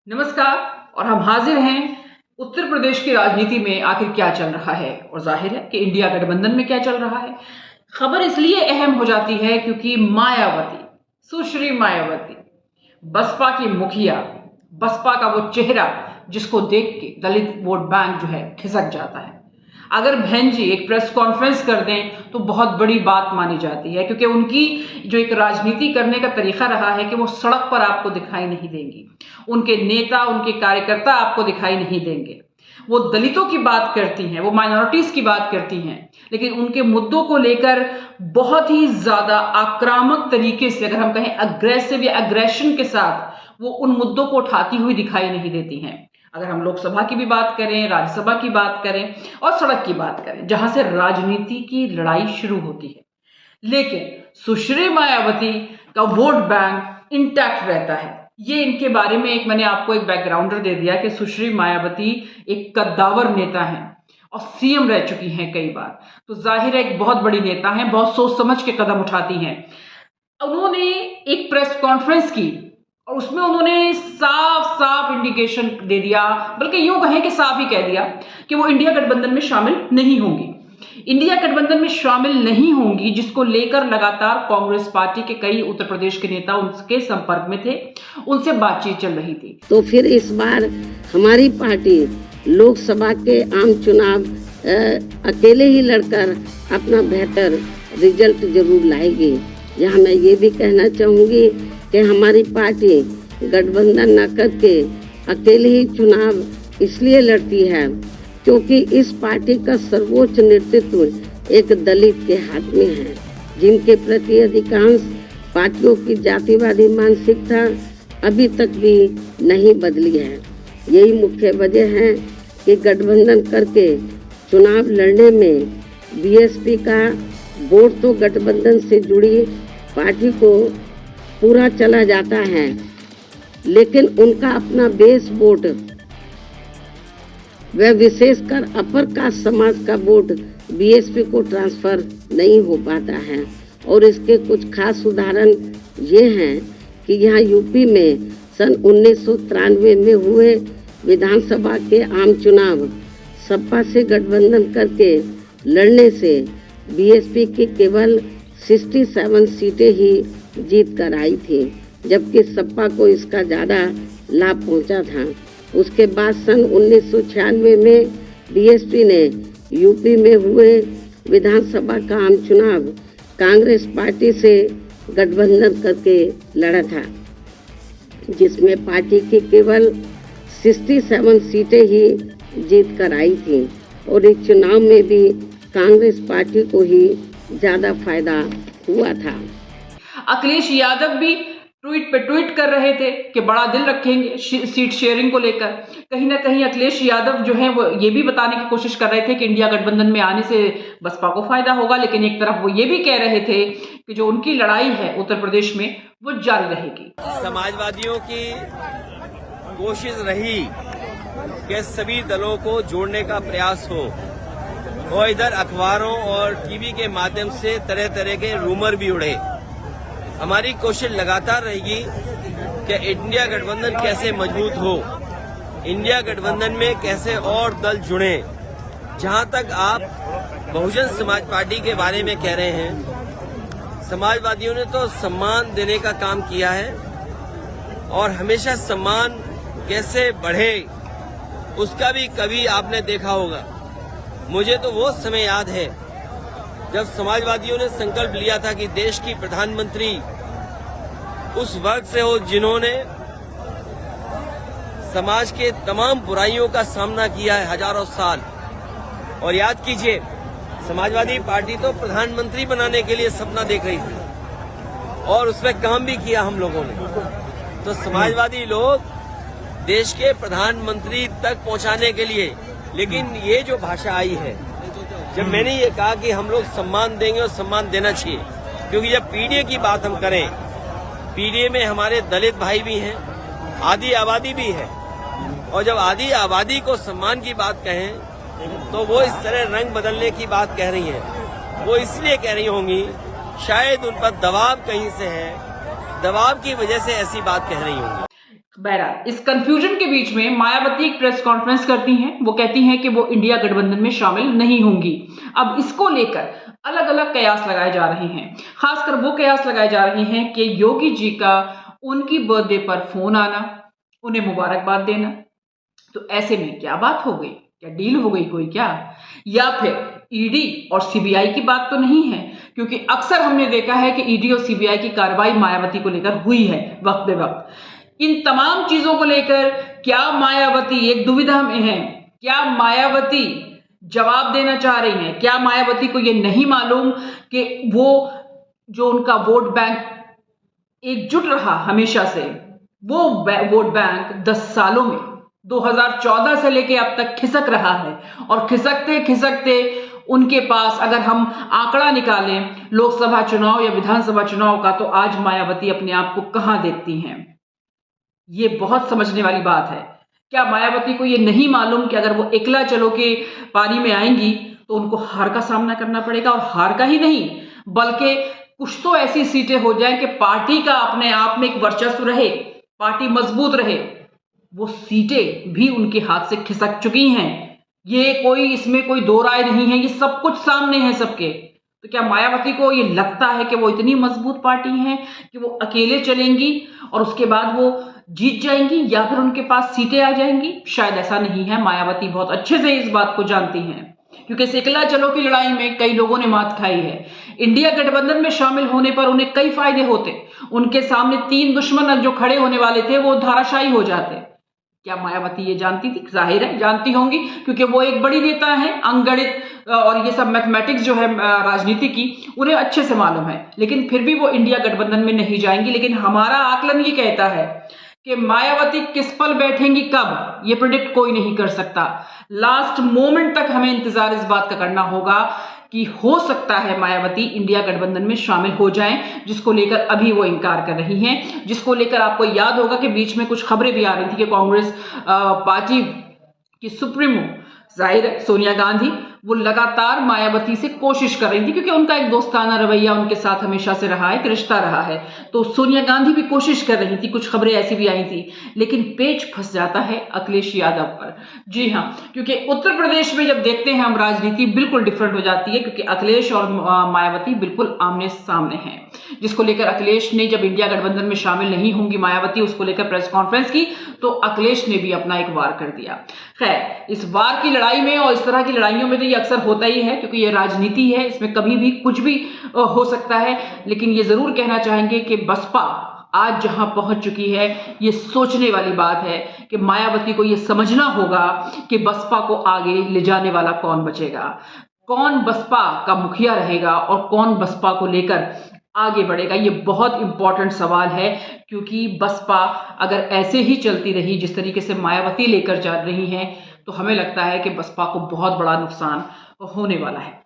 नमस्कार। और हम हाजिर हैं उत्तर प्रदेश की राजनीति में आखिर क्या चल रहा है, और जाहिर है कि इंडिया गठबंधन में क्या चल रहा है। खबर इसलिए अहम हो जाती है क्योंकि मायावती, सुश्री मायावती, बसपा की मुखिया, बसपा का वो चेहरा जिसको देख के दलित वोट बैंक जो है खिसक जाता है। अगर बहन जी एक प्रेस कॉन्फ्रेंस कर दें तो बहुत बड़ी बात मानी जाती है, क्योंकि उनकी जो एक राजनीति करने का तरीका रहा है कि वो सड़क पर आपको दिखाई नहीं देंगी, उनके नेता, उनके कार्यकर्ता आपको दिखाई नहीं देंगे। वो दलितों की बात करती हैं, वो माइनॉरिटीज की बात करती हैं, लेकिन उनके मुद्दों को लेकर बहुत ही ज्यादा आक्रामक तरीके से, अगर हम कहें अग्रेसिव या अग्रेशन के साथ, वो उन मुद्दों को उठाती हुई दिखाई नहीं देती हैं। अगर हम लोकसभा की भी बात करें, राज्यसभा की बात करें और सड़क की बात करें, जहां से राजनीति की लड़ाई शुरू होती है, लेकिन सुश्री मायावती का वोट बैंक इंटैक्ट रहता है। ये इनके बारे में मैंने आपको एक बैकग्राउंडर दे दिया कि सुश्री मायावती एक कद्दावर नेता हैं और सीएम रह चुकी हैं कई बार, तो जाहिर है एक बहुत बड़ी नेता हैं, बहुत सोच समझ के कदम उठाती हैं। उन्होंने एक प्रेस कॉन्फ्रेंस की और उसमें उन्होंने साफ साफ इंडिकेशन दे दिया, बल्कि यूं कहें कि साफ ही कह दिया कि वो इंडिया गठबंधन में शामिल नहीं होंगी। इंडिया गठबंधन में शामिल नहीं होंगी, जिसको लेकर लगातार कांग्रेस पार्टी के कई उत्तर प्रदेश के नेता उनके संपर्क में थे, उनसे बातचीत चल रही थी। तो फिर इस बार हमारी पार्टी लोकसभा के आम चुनाव अकेले ही लड़कर अपना बेहतर रिजल्ट जरूर लाएगी। यहाँ मैं ये भी कहना चाहूँगी कि हमारी पार्टी गठबंधन न करके अकेले ही चुनाव इसलिए लड़ती है क्योंकि इस पार्टी का सर्वोच्च नेतृत्व एक दलित के हाथ में है, जिनके प्रति अधिकांश पार्टियों की जातिवादी मानसिकता अभी तक भी नहीं बदली है। यही मुख्य वजह है कि गठबंधन करके चुनाव लड़ने में बीएसपी का वोट तो गठबंधन से जुड़ी पार्टी को पूरा चला जाता है, लेकिन उनका अपना बेस वोट वह विशेषकर अपर कास्ट समाज का वोट बीएसपी को ट्रांसफर नहीं हो पाता है। और इसके कुछ खास उदाहरण ये हैं कि यहाँ यूपी में सन 1993 में हुए विधानसभा के आम चुनाव सपा से गठबंधन करके लड़ने से बीएसपी की केवल 67 सीटें ही जीत कर आई थी, जबकि सपा को इसका ज़्यादा लाभ पहुंचा था। उसके बाद सन 1996 में बीएसपी ने यूपी में हुए विधानसभा का आम चुनाव कांग्रेस पार्टी से गठबंधन करके लड़ा था, जिसमें पार्टी की केवल 67 सीटें ही जीत कर आई थी। और इस चुनाव में भी कांग्रेस पार्टी को ही ज़्यादा फायदा हुआ था। अखिलेश यादव भी ट्वीट पे ट्वीट कर रहे थे कि बड़ा दिल रखेंगे सीट शेयरिंग को लेकर। कहीं ना कहीं अखिलेश यादव जो है वो ये भी बताने की कोशिश कर रहे थे कि इंडिया गठबंधन में आने से बसपा को फायदा होगा, लेकिन एक तरफ वो ये भी कह रहे थे कि जो उनकी लड़ाई है उत्तर प्रदेश में वो जारी रहेगी। समाजवादियों की कोशिश रही कि सभी दलों को जोड़ने का प्रयास हो, और इधर अखबारों और टीवी के माध्यम से तरह तरह के रूमर भी उड़े। हमारी कोशिश लगातार रहेगी कि इंडिया गठबंधन कैसे मजबूत हो, इंडिया गठबंधन में कैसे और दल जुड़े। जहां तक आप बहुजन समाज पार्टी के बारे में कह रहे हैं, समाजवादियों ने तो सम्मान देने का काम किया है, और हमेशा सम्मान कैसे बढ़े उसका भी कभी आपने देखा होगा। मुझे तो वो समय याद है जब समाजवादियों ने संकल्प लिया था कि देश की प्रधानमंत्री उस वर्ग से हो जिन्होंने समाज के तमाम बुराइयों का सामना किया है हजारों साल। और याद कीजिए, समाजवादी पार्टी तो प्रधानमंत्री बनाने के लिए सपना देख रही थी, और उसमें काम भी किया हम लोगों ने। तो समाजवादी लोग देश के प्रधानमंत्री तक पहुंचाने के लिए, लेकिन ये जो भाषा आई है, जब मैंने ये कहा कि हम लोग सम्मान देंगे और सम्मान देना चाहिए, क्योंकि जब पीडीए की बात हम करें, पीडीए में हमारे दलित भाई भी हैं, आधी आबादी भी है, और जब आधी आबादी को सम्मान की बात कहें तो वो इस तरह रंग बदलने की बात कह रही हैं। वो इसलिए कह रही होंगी, शायद उन पर दबाव कहीं से है, दबाव की वजह से ऐसी बात कह रही होंगी। बहरहाल इस कंफ्यूजन के बीच में मायावती एक प्रेस कॉन्फ्रेंस करती हैं। वो कहती हैं कि वो इंडिया गठबंधन में शामिल नहीं होंगी। अब इसको लेकर अलग अलग कयास लगाए जा रहे हैं। खासकर वो कयास लगाए जा रहे हैं कि योगी जी का उनकी बर्थडे पर फोन आना, उन्हें मुबारकबाद देना, तो ऐसे में क्या बात हो गई, क्या डील हो गई कोई क्या, या फिर ईडी और सीबीआई की बात तो नहीं है, क्योंकि अक्सर हमने देखा है कि ईडी और सीबीआई की कार्रवाई मायावती को लेकर हुई है वक्त बे वक्त। इन तमाम चीजों को लेकर क्या मायावती एक दुविधा में है? क्या मायावती जवाब देना चाह रही हैं? क्या मायावती को यह नहीं मालूम कि वो जो उनका वोट बैंक एकजुट रहा हमेशा से, वो वोट बैंक 10 सालों में 2014 से लेके अब तक खिसक रहा है, और खिसकते खिसकते उनके पास अगर हम आंकड़ा निकालें लोकसभा चुनाव या विधानसभा चुनाव का, तो आज मायावती अपने आप को कहां देखती हैं? ये बहुत समझने वाली बात है। क्या मायावती को ये नहीं मालूम कि अगर वो एकला चलो के पारी में आएंगी तो उनको हार का सामना करना पड़ेगा, और हार का ही नहीं बल्कि कुछ तो ऐसी सीटें हो जाएं कि पार्टी का अपने आप में एक वर्चस्व रहे, पार्टी मजबूत रहे। वो सीटें भी उनके हाथ से खिसक चुकी हैं। ये कोई, इसमें कोई दो राय नहीं है, ये सब कुछ सामने है सबके। तो क्या मायावती को ये लगता है कि वो इतनी मजबूत पार्टी है कि वो अकेले चलेंगी और उसके बाद वो जीत जाएंगी, या फिर उनके पास सीटें आ जाएंगी? शायद ऐसा नहीं है। मायावती बहुत अच्छे से इस बात को जानती हैं, क्योंकि एकला चलो की लड़ाई में कई लोगों ने मात खाई है। इंडिया गठबंधन में शामिल होने पर उन्हें कई फायदे होते। उनके सामने 3 दुश्मन जो खड़े होने वाले थे वो धाराशायी हो जाते। क्या मायावती ये जानती थी? जाहिर है जानती होंगी, क्योंकि वो एक बड़ी नेता है। अंगणित और ये सब मैथमेटिक्स जो है राजनीति की, उन्हें अच्छे से मालूम है। लेकिन फिर भी वो इंडिया गठबंधन में नहीं जाएंगी। लेकिन हमारा आकलन ये कहता है कि मायावती किस पल बैठेंगी, कब, ये प्रेडिक्ट कोई नहीं कर सकता। लास्ट मोमेंट तक हमें इंतजार इस बात का करना होगा कि हो सकता है मायावती इंडिया गठबंधन में शामिल हो जाएं, जिसको लेकर अभी वो इनकार कर रही हैं। जिसको लेकर आपको याद होगा कि बीच में कुछ खबरें भी आ रही थी कि कांग्रेस पार्टी की सुप्रीमो जाहिर है सोनिया गांधी, वो लगातार मायावती से कोशिश कर रही थी, क्योंकि उनका एक दोस्ताना रवैया उनके साथ हमेशा से रहा है, एक रिश्ता रहा है। तो सोनिया गांधी भी कोशिश कर रही थी, कुछ खबरें ऐसी भी आई थी। लेकिन पेच फंस जाता है अखिलेश यादव पर। जी हाँ, क्योंकि उत्तर प्रदेश में जब देखते हैं हम, राजनीति बिल्कुल डिफरेंट हो जाती है, क्योंकि अखिलेश और मायावती बिल्कुल आमने सामने हैं। जिसको लेकर अखिलेश ने, जब इंडिया गठबंधन में शामिल नहीं होंगी मायावती, उसको लेकर प्रेस कॉन्फ्रेंस की, तो अखिलेश ने भी अपना एक वार कर दिया। खैर, इस वार की लड़ाई में और इस तरह की लड़ाइयों में तो ये अक्सर होता ही है, क्योंकि ये राजनीति है, इसमें कभी भी कुछ भी हो सकता है। लेकिन ये जरूर कहना चाहेंगे कि बसपा आज जहां पहुंच चुकी है, ये सोचने वाली बात है कि मायावती को ये समझना होगा कि बसपा को आगे ले जाने वाला कौन बचेगा, कौन बसपा का मुखिया रहेगा और कौन बसपा को लेकर आगे बढ़ेगा। ये बहुत इंपॉर्टेंट सवाल है, क्योंकि बसपा अगर ऐसे ही चलती रही जिस तरीके से मायावती लेकर जा रही हैं, तो हमें लगता है कि बसपा को बहुत बड़ा नुकसान होने वाला है।